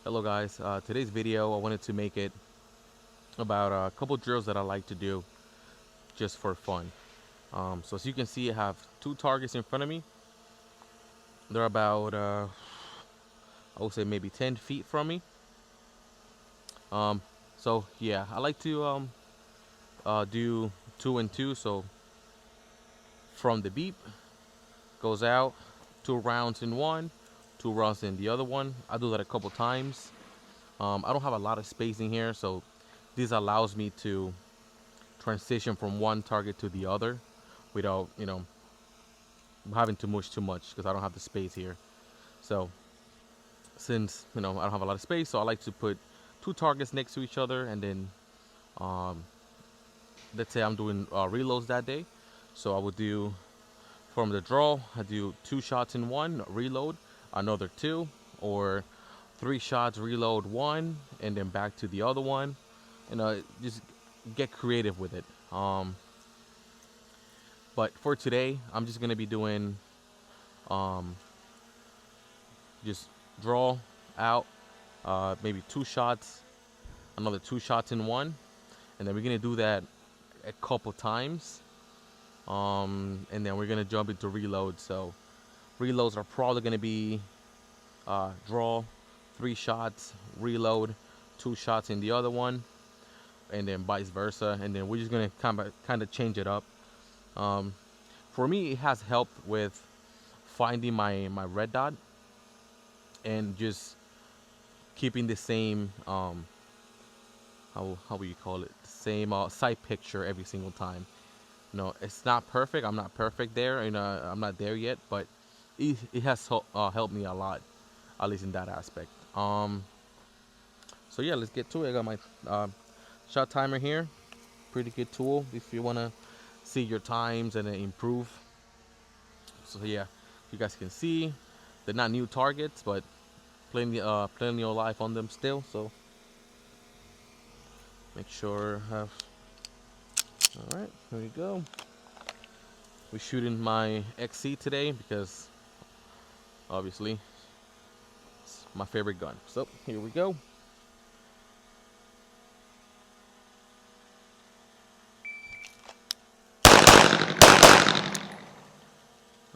Hello guys, today's video I wanted to make it about a couple drills that I like to do just for fun. So as you can see, I have two targets in front of me. They're about I would say maybe 10 feet from me. So yeah, I like to do 2 and 2. So from the beep goes out, 2 rounds in one, 2 rounds in the other one. I do that a couple times. I don't have a lot of space in here, so this allows me to transition from one target to the other without, having to mush too much because I don't have the space here. So since, I don't have a lot of space, so I like to put two targets next to each other, and then um, let's say I'm doing reloads that day. So I would do, from the draw, I do 2 shots in one, reload, another two, or 3 shots, reload one, and then back to the other one. Just get creative with it. But for today, I'm just gonna be doing just draw out, maybe 2 shots, another 2 shots in one, and then we're gonna do that a couple times. And then we're gonna jump into reload. So reloads are probably gonna be draw, 3 shots, reload, 2 shots in the other one, and then vice versa. And then we're just gonna kind of change it up. For me, it has helped with finding my red dot and just keeping the same how would you call it, the same sight picture every single time. It's not perfect. I'm not perfect there, and I'm not there yet, but it has helped me a lot, at least in that aspect. So yeah, let's get to it. I got my shot timer here. Pretty good tool if you want to see your times and improve. So yeah, you guys can see they're not new targets, but plenty of life on them still. So make sure I have. All right, here we go. We're shooting my XC today because obviously it's my favorite gun. So here we go.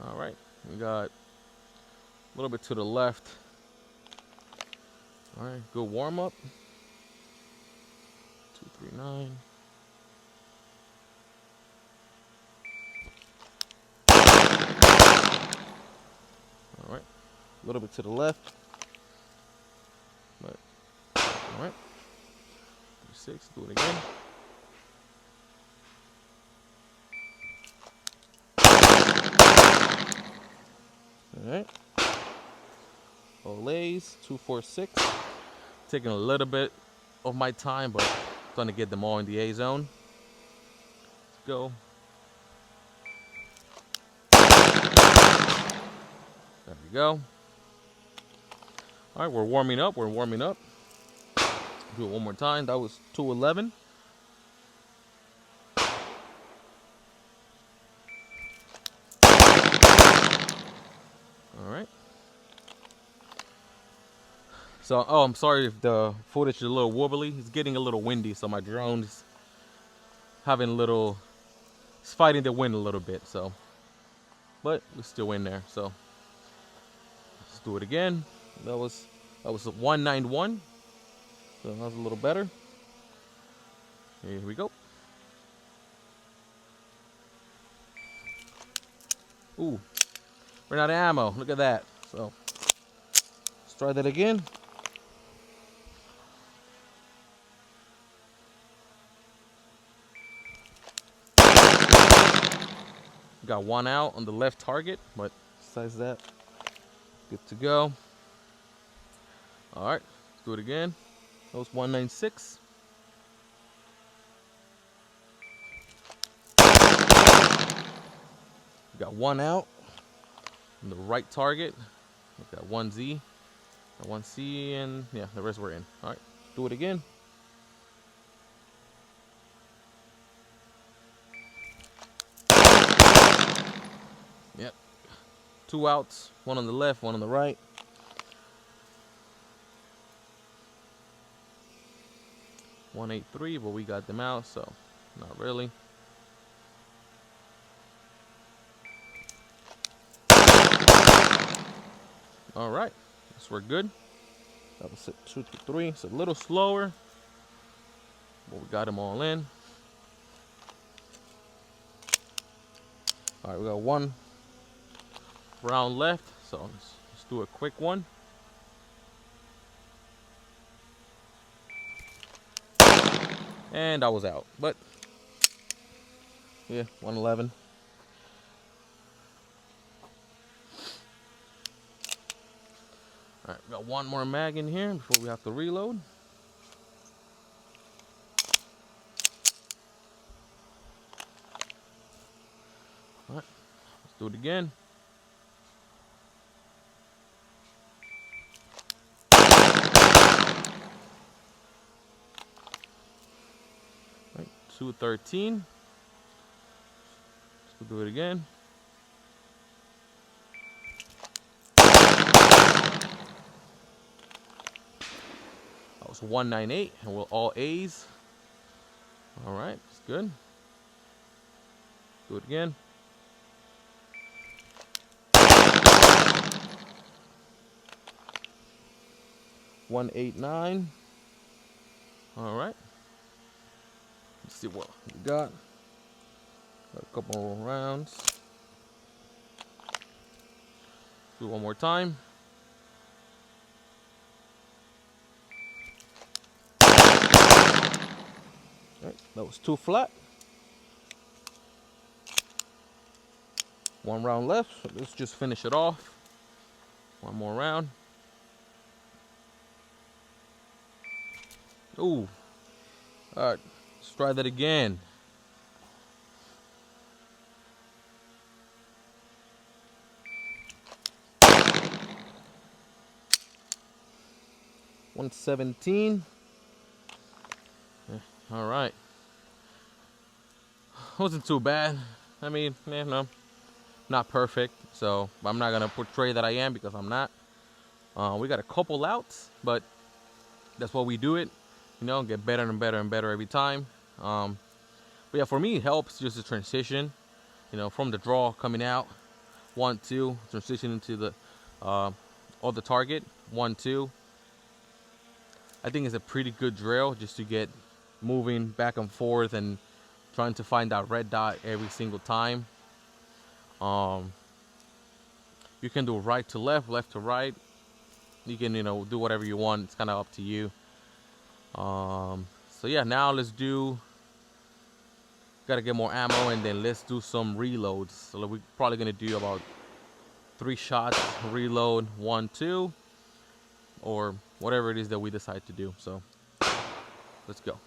All right, we got a little bit to the left. All right, good warm up. 239. All right, a little bit to the left. But all right, 36. Do it again. All right. Olays 246. Taking a little bit of my time, but trying to get them all in the A zone. Let's go. There we go. All right, we're warming up. We're warming up. Do it one more time. That was 211. All right. So, I'm sorry if the footage is a little wobbly. It's getting a little windy, so my drone is having a little, it's fighting the wind a little bit. So, but we're still in there. So, let's do it again. That was 191. So that was a little better. Here we go. Ooh, ran out of ammo. Look at that. So let's try that again. Got one out on the left target, but besides that, good to go. All right, let's do it again. That was 196. Got one out on the right target. We got 1Z, 1C, and yeah, the rest were in. All right, do it again. Yep, 2 outs, one on the left, one on the right. 183, but we got them out, so not really. All right, so we're good. That was 2 to 3. It's a little slower, but we got them all in. All right, we got one round left, so let's do a quick one. And I was out, but yeah, 111. All right, we got one more mag in here before we have to reload. All right, let's do it again. All right, 213. Let's do it again. That was 198, and we're all A's. All right, that's good. Do it again. $189. All right. Let's see what we got. Got a couple more rounds. Do one more time. All right, that was 2 flat. One round left. So let's just finish it off. One more round. Ooh. All right, let's try that again. $117. Yeah, all right. Wasn't too bad. I mean, no, not perfect. So I'm not gonna portray that I am, because I'm not. We got a couple outs, but that's why we do it. You know, get better and better and better every time. But yeah, for me, it helps just the transition. You know, from the draw coming out, 1-2, transition into the other target, 1-2. I think it's a pretty good drill just to get moving back and forth and trying to find that red dot every single time. You can do right to left, left to right. You can, do whatever you want. It's kind of up to you. So yeah, now let's do. Gotta get more ammo, and then let's do some reloads. So we're probably gonna do about 3 shots, reload, 1, 2, or whatever it is that we decide to do. So let's go.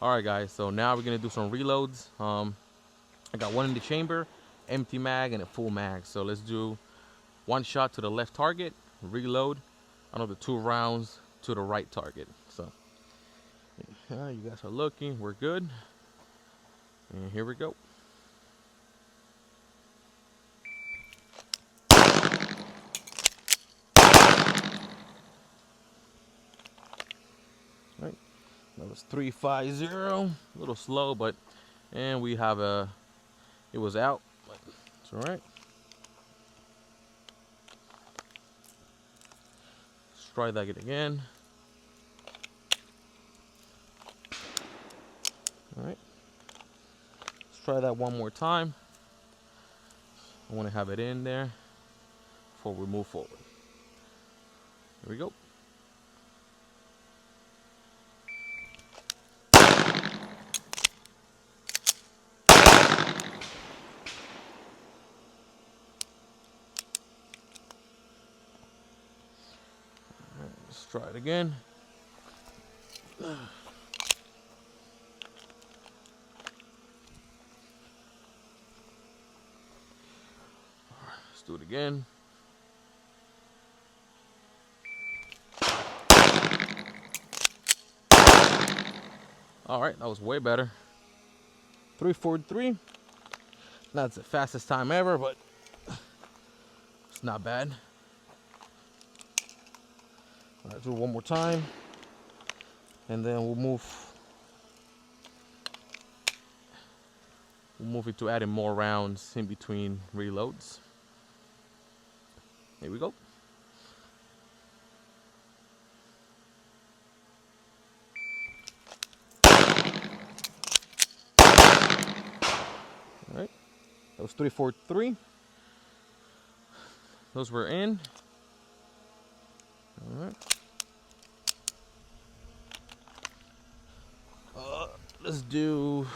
All right, guys. So now we're gonna do some reloads. I got one in the chamber, empty mag, and a full mag. So let's do 1 shot to the left target, reload. Another 2 rounds to the right target. So yeah, you guys are looking. We're good. And here we go. All right, that was 350. A little slow, but and we have it was out, but it's all right. Let's try that again. All right, let's try that one more time. I want to have it in there before we move forward. Here we go. Let's try it again. Let's do it again. All right, that was way better. 343. Not the fastest time ever, but it's not bad. All right, do it one more time, and then we'll move we'll move into adding more rounds in between reloads. Here we go. All right, that was 343. Those were in. All right. Let's do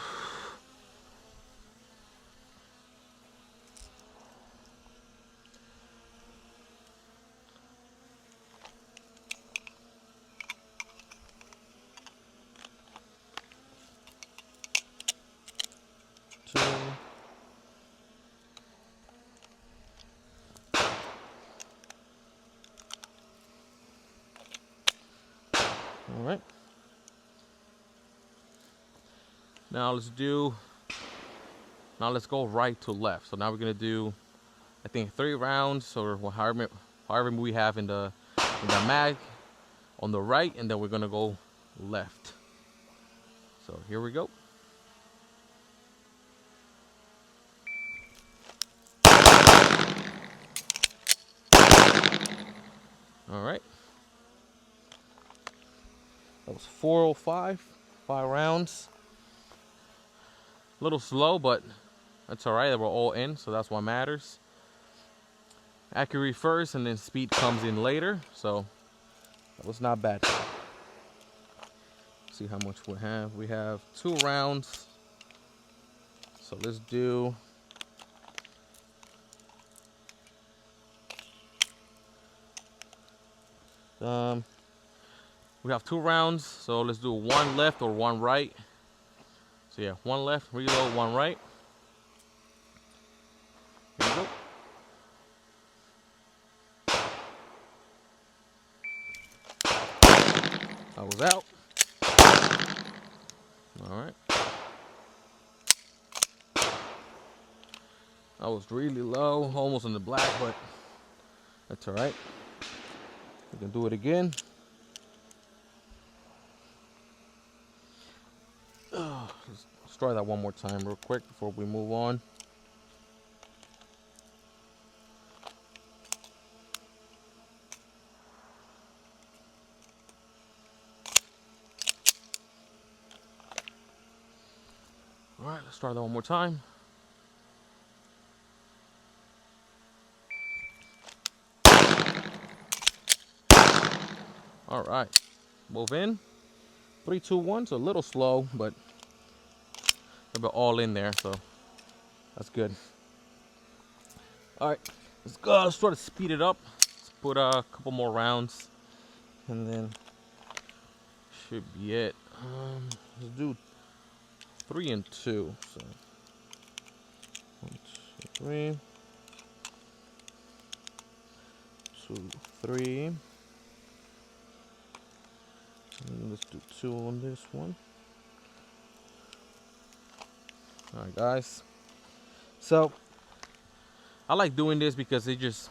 two. All right. Now let's go right to left. So now we're gonna do, I think, 3 rounds or however we have in the mag on the right, and then we're gonna go left. So here we go. All right. That was 405, 5 rounds. A little slow, but that's all right. They were all in, so that's what matters. Accuracy first, and then speed comes in later. So that was not bad. See how much we have. We have 2 rounds. So let's do we have 2 rounds, so let's do 1 left or 1 right. So yeah, 1 left, reload, 1 right. Here we go. I was out. All right. I was really low, almost in the black, but that's all right. We can do it again. Let's try that one more time real quick before we move on. All right, let's try that one more time. All right, move in. 3, 2, 1. So a little slow, but we're all in there, so that's good. All right, let's go. Let's try to speed it up. Let's put a couple more rounds, and then should be it. Let's do 3 and 2. So 1, 2, 3, 2, 3. And let's do 2 on this one. All right, guys. So I like doing this because it just,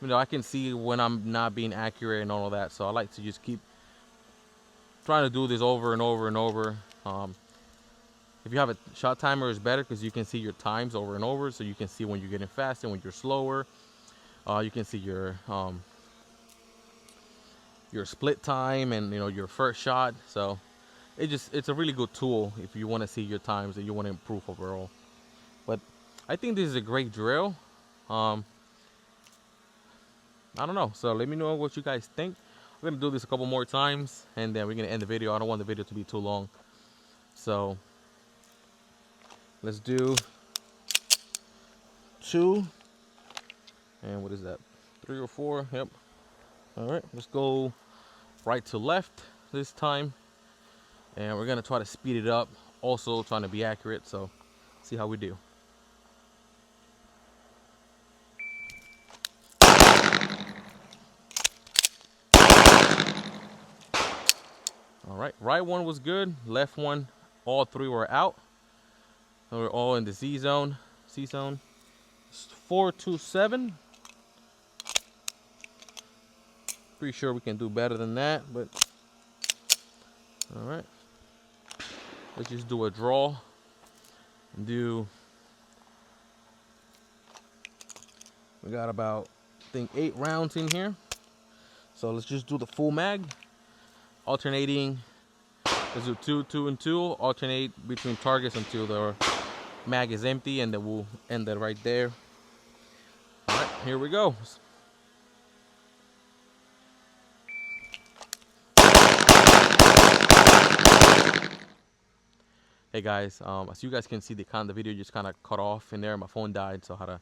I can see when I'm not being accurate and all of that. So I like to just keep trying to do this over and over and over. If you have a shot timer, it's better because you can see your times over and over. So you can see when you're getting faster, when you're slower. You can see your split time and your first shot. So it's a really good tool if you want to see your times and you want to improve overall. But I think this is a great drill. I don't know, so let me know what you guys think. We're gonna do this a couple more times and then we're gonna end the video. I don't want the video to be too long, so let's do 2 and what is that, 3 or 4? Yep. All right, let's go right to left this time, and we're gonna try to speed it up, also trying to be accurate. So see how we do. All right, right one was good, left one, all 3 were out. So we're all in the C zone. It's 427. Pretty sure we can do better than that, but all right. Let's just do a draw do. We got about, I think, 8 rounds in here. So let's just do the full mag, alternating. Let's do 2, 2, and 2. Alternate between targets until the mag is empty, and then we'll end it right there. All right, here we go. Hey guys, as you guys can see, the video just kind of cut off in there. My phone died, so I had to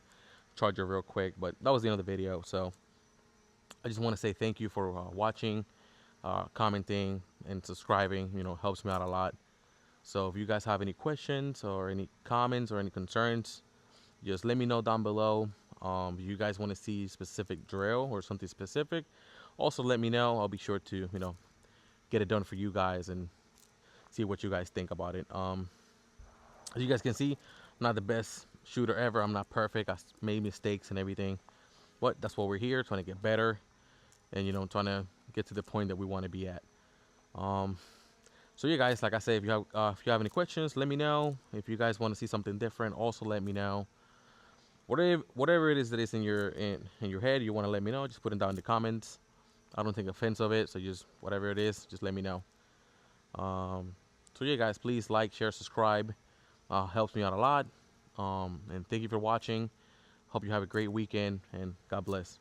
charge it real quick. But that was the end of the video. So I just want to say thank you for watching, commenting, and subscribing. You know, helps me out a lot. So if you guys have any questions or any comments or any concerns, just let me know down below. If you guys want to see specific drill or something specific, also let me know. I'll be sure to, you know, get it done for you guys and see what you guys think about it. As you guys can see, I'm not the best shooter ever. I'm not perfect. I made mistakes and everything, but that's what we're here, trying to get better, and you know, trying to get to the point that we want to be at. So yeah, guys, like I said, if you have any questions, let me know. If you guys want to see something different, also let me know. Whatever it is that is in your head, you want to let me know. Just put it down in the comments. I don't take offense of it, so just whatever it is, just let me know. So yeah, guys, please like, share, subscribe. Helps me out a lot. And thank you for watching. Hope you have a great weekend, and God bless.